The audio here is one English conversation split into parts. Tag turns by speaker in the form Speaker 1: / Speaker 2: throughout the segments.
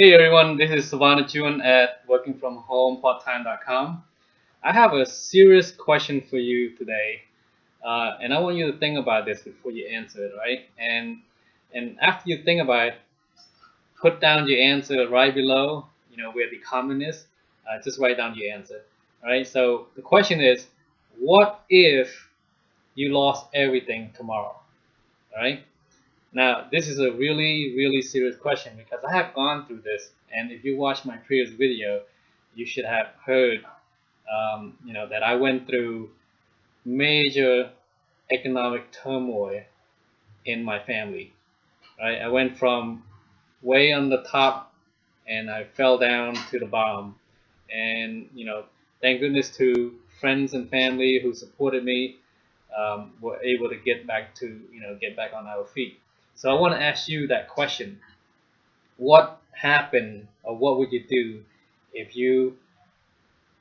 Speaker 1: Hey everyone, this is Savannah June at workingfromhomeparttime.com. I have a serious question for you today, and I want you to think about this before you answer it, right? And after you think about it, put down your answer right below, where the comment is. Just write down your answer, all right? So the question is, what if you lost everything tomorrow, all right? Now, this is a really, really serious question because I have gone through this, and if you watch my previous video, you should have heard, that I went through major economic turmoil in my family. Right? I went from way on the top, and I fell down to the bottom. And thank goodness to friends and family who supported me, were able to get back on our feet. So I want to ask you that question: what happened, or what would you do if you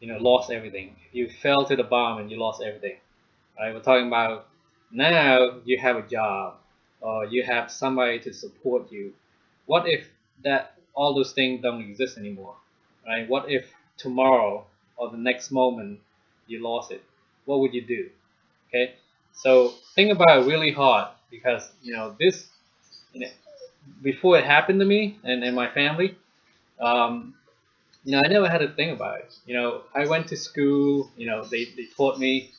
Speaker 1: lost everything? If you fell to the bottom and you lost everything, right? We're talking about now you have a job, or you have somebody to support you. What if that all those things don't exist anymore, right? What if tomorrow or the next moment you lost it? What would you do? Okay, so think about it really hard because this, you know, before it happened to me and my family, um, I never had to think about it. I went to school. They taught me.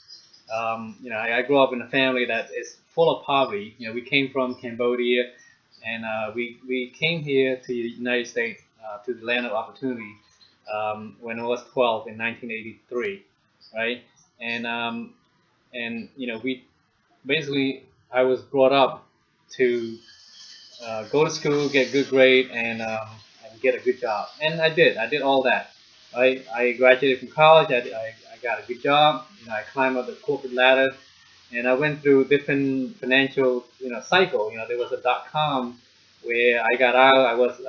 Speaker 1: I grew up in a family that is full of poverty. We came from Cambodia, and we came here to the United States, to the land of opportunity, when I was 12 in 1983, right? And we basically, I was brought up to go to school, get good grade, and get a good job. And I did. I did all that. I graduated from college. I got a good job. I climbed up the corporate ladder, and I went through different financial cycle. There was a .com where I got out. I was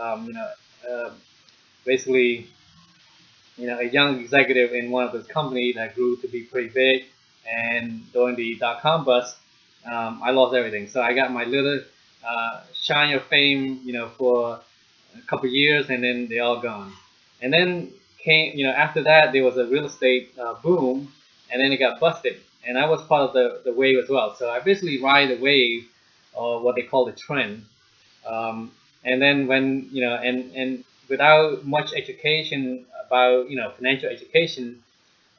Speaker 1: basically a young executive in one of those companies that grew to be pretty big. And during the .com bust, I lost everything. So I got my little shine of fame, for a couple of years, and then they all gone. And then came, after that there was a real estate boom, and then it got busted. And I was part of the wave as well. So I basically ride the wave, or what they call the trend. Um, and then when and without much education about financial education,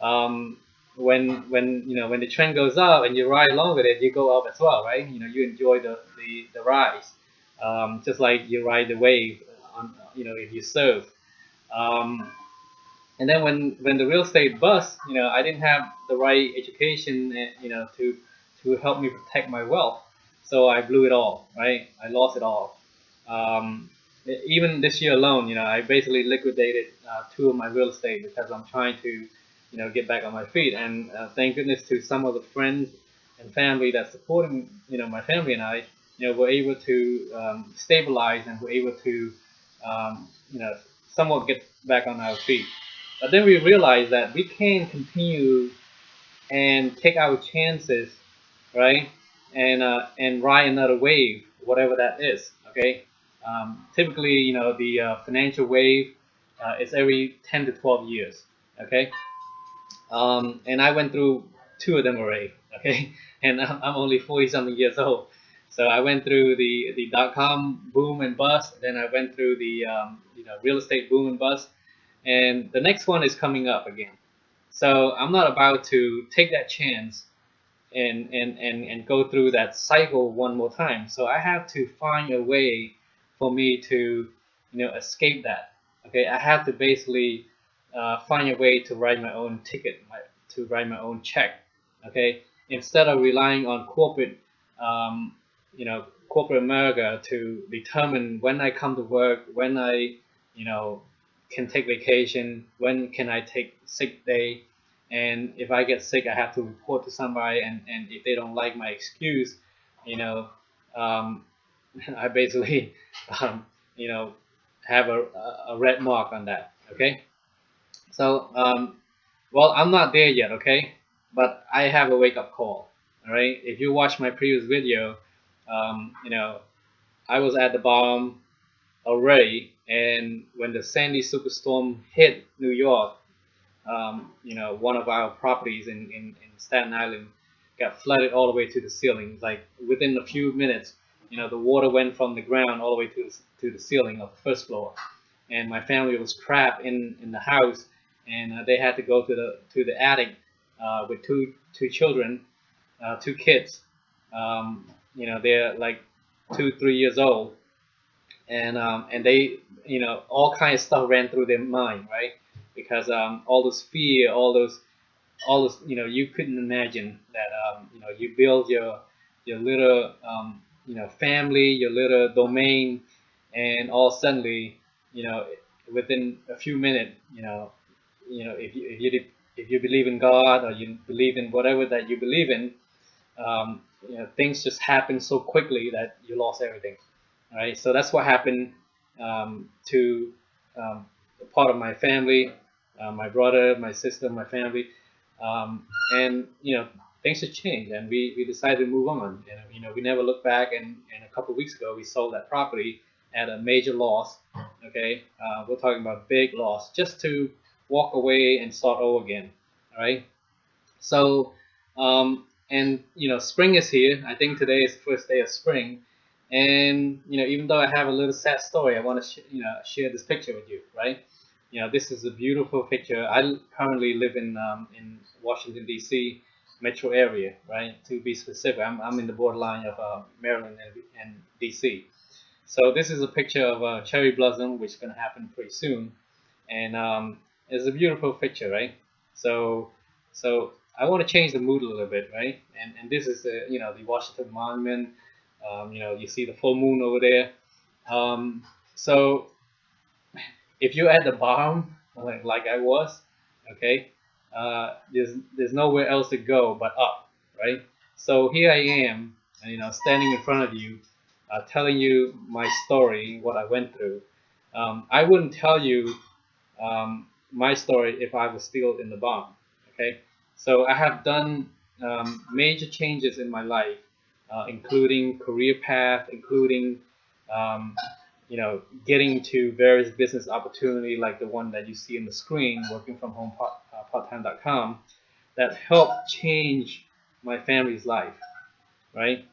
Speaker 1: um, when the trend goes up and you ride along with it, you go up as well, right? You enjoy the rise, just like you ride the wave on if you surf. Um, and then when the real estate bust, I didn't have the right education, to help me protect my wealth, so I blew it all, right? I lost it all. um, Even this year alone, I basically liquidated two of my real estate because I'm trying to get back on my feet. And thank goodness to some of the friends and family that supported my family and I, were able to stabilize, and were able to um, you know somewhat get back on our feet. But then we realized that we can't continue and take our chances, right? And ride another wave, whatever that is. Okay. Typically, the financial wave is every 10 to 12 years. Okay. And I went through two of them already. Okay. And I'm only 40 something years old. So I went through the .com boom and bust. Then I went through the real estate boom and bust, and the next one is coming up again. So I'm not about to take that chance and go through that cycle one more time. So I have to find a way for me to escape that. Okay, I have to basically find a way to write my own ticket, to write my own check. Okay, instead of relying on corporate America to determine when I come to work, when I you know can take vacation, when can I take sick day, and if I get sick, I have to report to somebody, and if they don't like my excuse, you know, um, I basically, um, you know, have a red mark on that. Okay, so well, I'm not there yet. Okay, but I have a wake up call. All right, if you watch my previous video, um, you know, I was at the bottom, already. And when the Sandy superstorm hit New York, one of our properties in Staten Island got flooded all the way to the ceiling. Like within a few minutes, the water went from the ground all the way to the ceiling of the first floor, and my family was trapped in the house, and they had to go to the attic with two children, two kids. They're like 2 3 years old, and they all kind of stuff ran through their mind, right? Because all this fear, all those you couldn't imagine that you build your little family, your little domain, and all suddenly you know within a few minutes if you believe in God, or you believe in whatever that you believe in, things just happen so quickly that you lost everything. All right, so that's what happened to a part of my family, my brother, my sister, my family, and things have changed, and we decided to move on. And we never looked back. And a couple of weeks ago, we sold that property at a major loss. Okay, we're talking about big loss, just to walk away and start over again. All right, so and spring is here. I think today is the first day of spring, and even though I have a little sad story, I want to share this picture with you, right? This is a beautiful picture. I currently live in Washington D.C. metro area, right? To be specific, I'm in the borderline of Maryland and D.C. So this is a picture of a cherry blossom, which is going to happen pretty soon, and it's a beautiful picture, right? So I want to change the mood a little bit, right? And this is the Washington Monument. You see the full moon over there. So if you're at the bottom, like I was, okay, there's nowhere else to go but up, right? So here I am, standing in front of you, telling you my story, what I went through. I wouldn't tell you my story if I was still in the bottom, okay? So I have done major changes in my life, including career path, including um, getting to various business opportunity like the one that you see on the screen, working from home parttime.com, that helped change my family's life, right?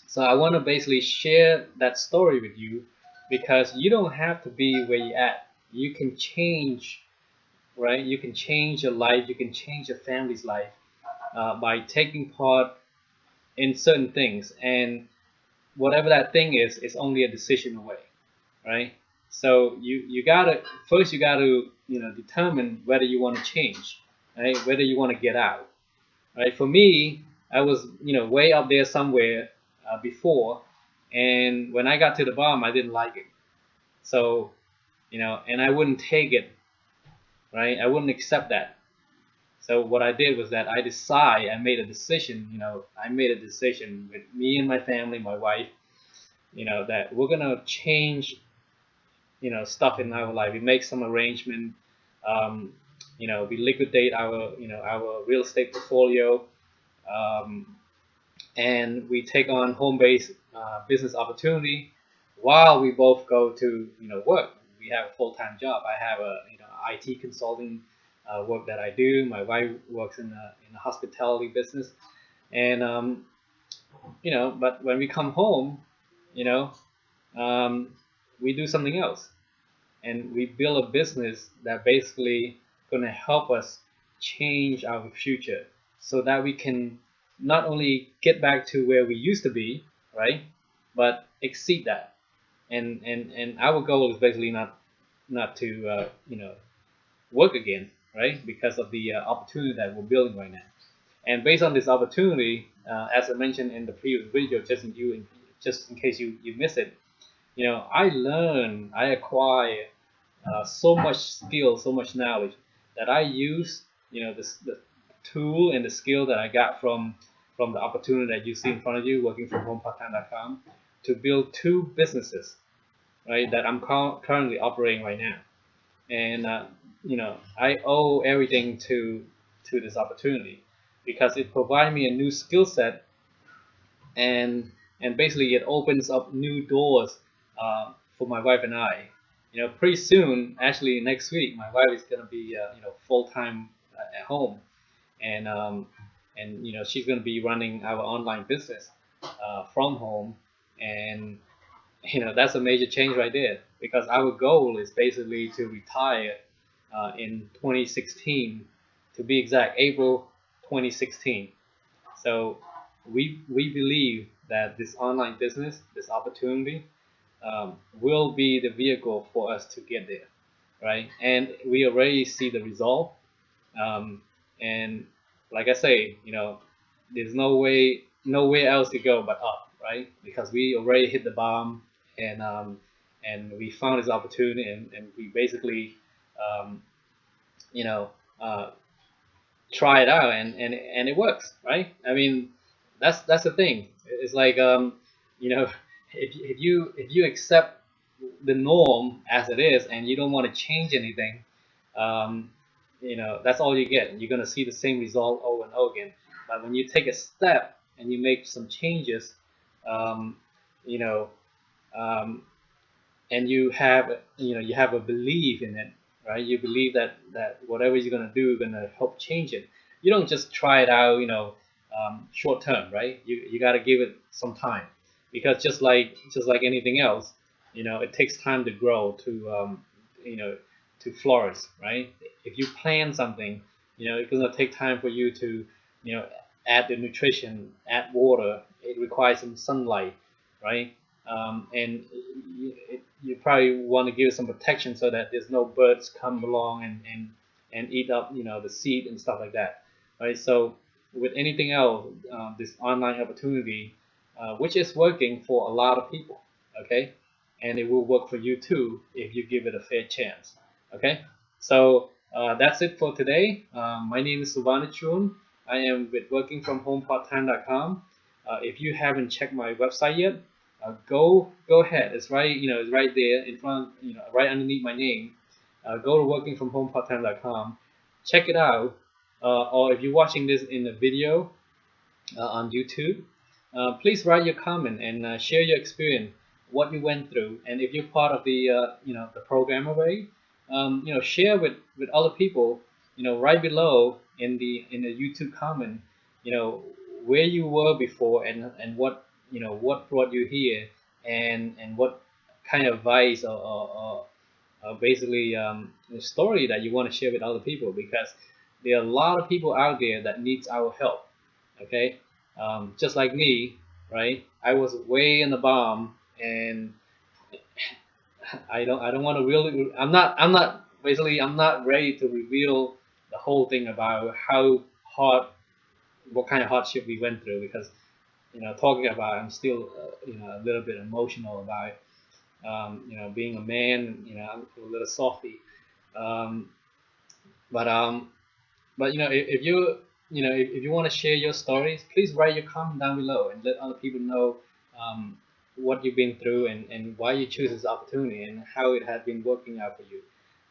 Speaker 1: So I want to basically share that story with you, because you don't have to be where you're at. You can change, right? You can change your life. You can change your family's life by taking part in certain things, and whatever that thing is only a decision away, right? So you gotta determine whether you want to change, right? Whether you want to get out, right? For me, I was way up there somewhere before, and when I got to the bottom, I didn't like it. So and I wouldn't take it, right? I wouldn't accept that. So what I did was that I made a decision. I made a decision with me and my family, my wife, that we're gonna change stuff in our life. We make some arrangement. Um, we liquidate our real estate portfolio, um, and we take on home-based business opportunity while we both go to work. We have a full-time job. I have a IT consulting work that I do. My wife works in the hospitality business, and but when we come home, you know, um, we do something else, and we build a business that basically gonna help us change our future, so that we can not only get back to where we used to be, right, but exceed that. And our goal is basically not to work again, right, because of the opportunity that we're building right now. And based on this opportunity, as I mentioned in the previous video, just in case you missed it, I acquire so much skill, so much knowledge that I use, the tool and the skill that I got from the opportunity that you see in front of you, working from home parttime.com, to build two businesses, right, that I'm currently operating right now. And I owe everything to this opportunity, because it provided me a new skill set, and basically it opens up new doors for my wife and I. Pretty soon, actually next week, my wife is gonna be full time at home, and she's gonna be running our online business from home, and that's a major change right there, because our goal is basically to retire in 2016, to be exact, April 2016. So we believe that this online business, this opportunity, will be the vehicle for us to get there, right? And we already see the result. And like I say, there's nowhere else to go but up, right? Because we already hit the bomb, and we found this opportunity, and we basically, um, you know, uh, try it out, and it works, right? I mean, that's the thing. It's like, if you accept the norm as it is, and you don't want to change anything, um, that's all you get. You're gonna see the same result over and over again. But when you take a step and you make some changes, um, you know, um, and you have a belief in it, right? You believe that whatever you're gonna do, you're gonna help change it. You don't just try it out, short term, right? You got to give it some time, because just like anything else, it takes time to grow, you know to flourish, right? If you plant something, it's gonna take time for you to, add the nutrition, add water. It requires some sunlight, right? And you probably want to give some protection so that there's no birds come along and eat up, the seed and stuff like that, right? So with anything else, this online opportunity, which is working for a lot of people, okay, and it will work for you too if you give it a fair chance, okay. So that's it for today. My name is Suvana Chun. I am with workingfromhomeparttime.com. If you haven't checked my website yet, go ahead. It's right there in front, right underneath my name. Go to workingfromhomeparttime.com. Check it out. Or if you're watching this in a video on YouTube, please write your comment and share your experience, what you went through, and if you're part of the program already, share with other people. Right below in the YouTube comment, you know, where you were before, and what brought you here, and what kind of advice, or basically the story that you want to share with other people, because there are a lot of people out there that needs our help, okay. Just like me, right? I was way in the bottom, and I don't want to really, I'm not basically, I'm not ready to reveal the whole thing about how hard, what kind of hardship we went through, because talking about it, I'm still a little bit emotional about it. Being a man, I'm a little softy. um, but if you want to share your stories, please write your comment down below and let other people know, um, what you've been through, and why you choose this opportunity, and how it has been working out for you,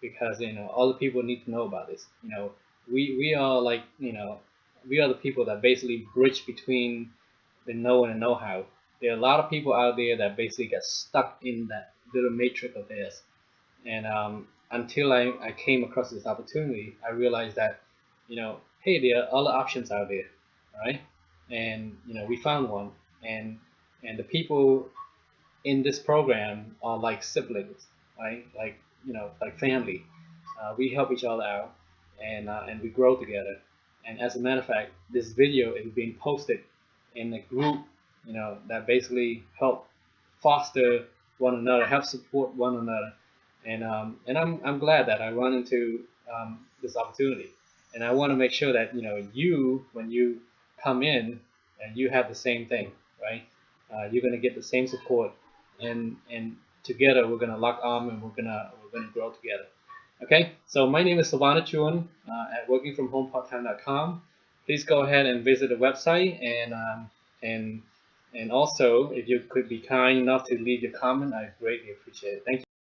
Speaker 1: because other people need to know about this. We are like, we are the people that basically bridge between the know and the know-how. There are a lot of people out there that basically get stuck in that little matrix of theirs, and until I came across this opportunity, I realized that, hey, there are other options out there, right? And we found one, and the people in this program are like siblings, right? Like family. We help each other out, and we grow together. And as a matter of fact, this video is being posted in a group, that basically help foster one another, help support one another, and I'm glad that I run into this opportunity, and I want to make sure that you, when you come in, and you have the same thing, right? You're gonna get the same support, and together we're gonna lock arm, and we're gonna grow together. Okay, so my name is Savannah Chuan at workingfromhomeparttime.com. Please go ahead and visit the website, and also, if you could be kind enough to leave your comment, I greatly appreciate it. Thank you.